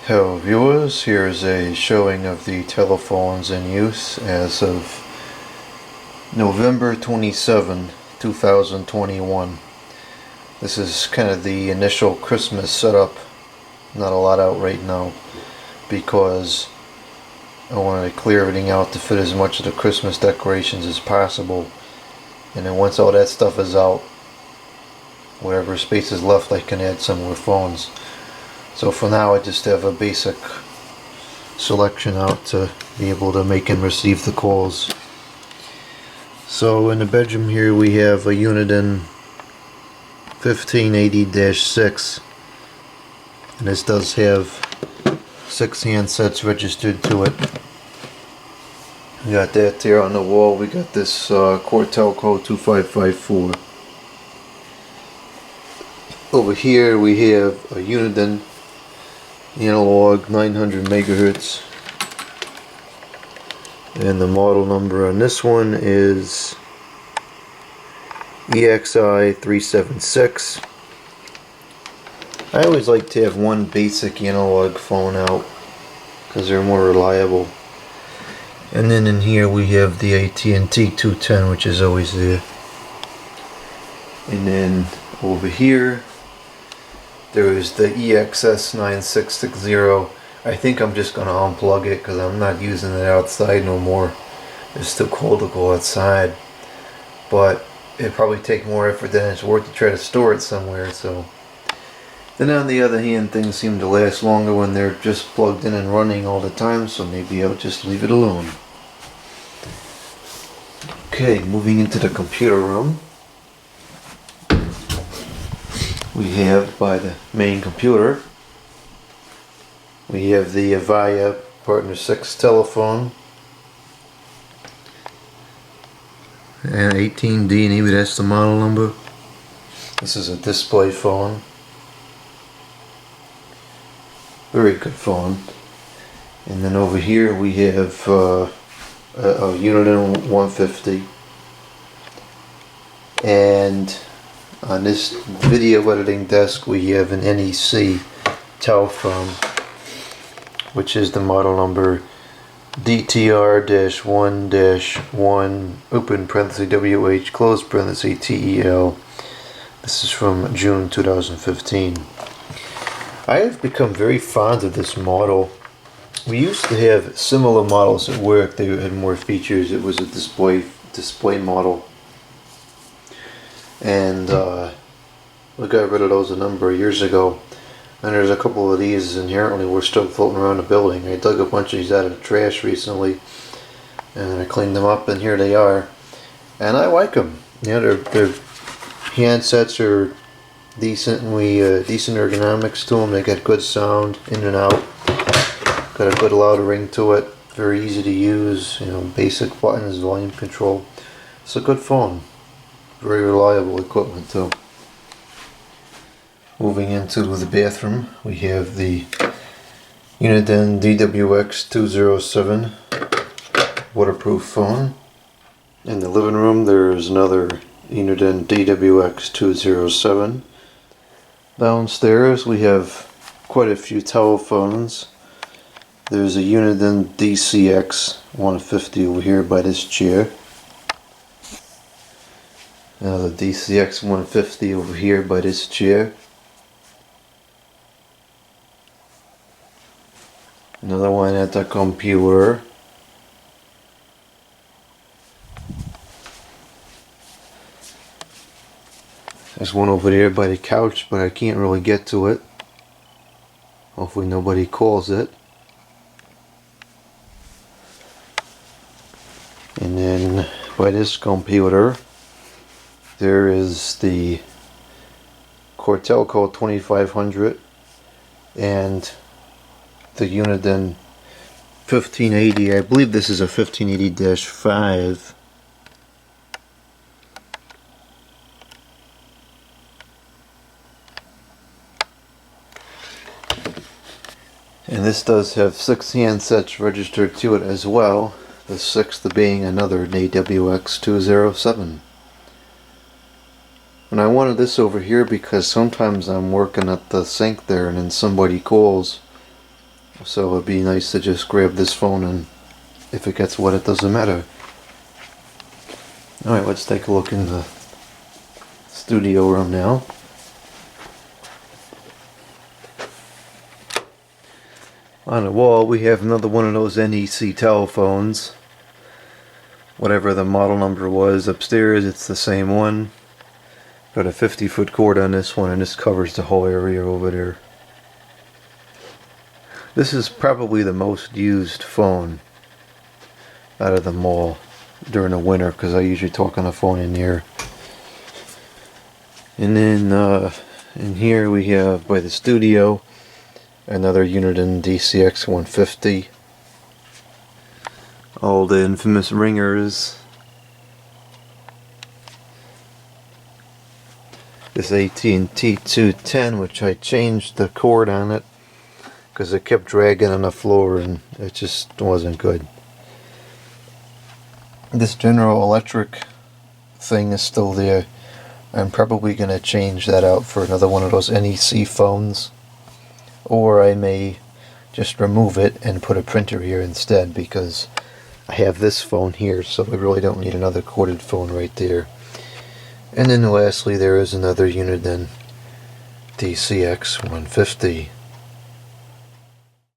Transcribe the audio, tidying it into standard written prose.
Hello viewers, here's a showing of the telephones in use as of November 27, 2021. This is kind of the initial Christmas setup. Not a lot out right now because I wanted to clear everything out to fit as much of the Christmas decorations as possible. And then once all that stuff is out, whatever space is left, I can add some more phones. So for now I just have a basic selection out to be able to make and receive the calls. So in the bedroom here we have a Uniden 1580-6, and this does have 6 handsets registered to it. We got that there on the wall. We got this Telco 2554. Over here we have a Uniden analog 900 megahertz, and the model number on this one is EXI 376. I always like to have one basic analog phone out because they're more reliable. And then in here we have the AT&T 210, which is always there. And then over here there is the EXS 9660. I think I'm just going to unplug it because I'm not using it outside no more. It's too cold to go outside. But it'd probably take more effort than it's worth to try to store it somewhere. So then on the other hand, things seem to last longer when they're just plugged in and running all the time, so maybe I'll just leave it alone. Okay, moving into the computer room. We have, by the main computer, we have the Avaya Partner 6 telephone, and 18D, maybe that's the model number. This is a display phone. Very good phone. And then over here we have a Uniden 150, and on this video editing desk we have an Nec Telephone, which is the model number DTR-1-1 open parenthesis WH close parenthesis TEL. This is from June 2015. I have become very fond of this model. We used to have similar models at work. They had more features. It was a display model. And we got rid of those a number of years ago, and there's a couple of these inherently were still floating around the building. I dug a bunch of these out of the trash recently, and I cleaned them up, and here they are, and I like them. Yeah, their handsets are decently decent ergonomics to them. They got good sound in and out, got a good loud ring to it, very easy to use, you know, basic buttons, volume control. It's a good phone. Very reliable equipment too. Moving into the bathroom, we have the Uniden Dcx 207 waterproof phone. In the living room there is another Uniden Dcx 207. Downstairs we have quite a few telephones. There's a Uniden Dcx 150 over here by this chair. Now the Dcx 150 over here by this chair. Another one at the computer. There's one over there by the couch, but I can't really get to it. Hopefully nobody calls it. And then by this computer there is the Telco 2500 and the Uniden 1580. I believe this is a 1580-5. And this does have 6 handsets registered to it as well, the 6th being another AWX 207. And I wanted this over here because sometimes I'm working at the sink there and then somebody calls So it'd be nice to just grab this phone, and if it gets wet, it doesn't matter. Alright, let's take a look in the studio room now. On the wall we have another one of those NEC telephones. Whatever the model number was. Upstairs it's the same one. Got a 50-foot cord on this one, and this covers the whole area over there. This is probably the most used phone out of them all during the winter, because I usually talk on the phone in here. And then in here we have, by the studio, another Uniden Dcx 150. All the infamous ringers. This AT&T 210, which I changed the cord on it because it kept dragging on the floor and it just wasn't good. This General Electric thing is still there. I'm probably going to change that out for another one of those NEC phones, or I may just remove it and put a printer here instead, because I have this phone here, so I really don't need another corded phone right there. And then lastly, there is another Uniden Dcx 150.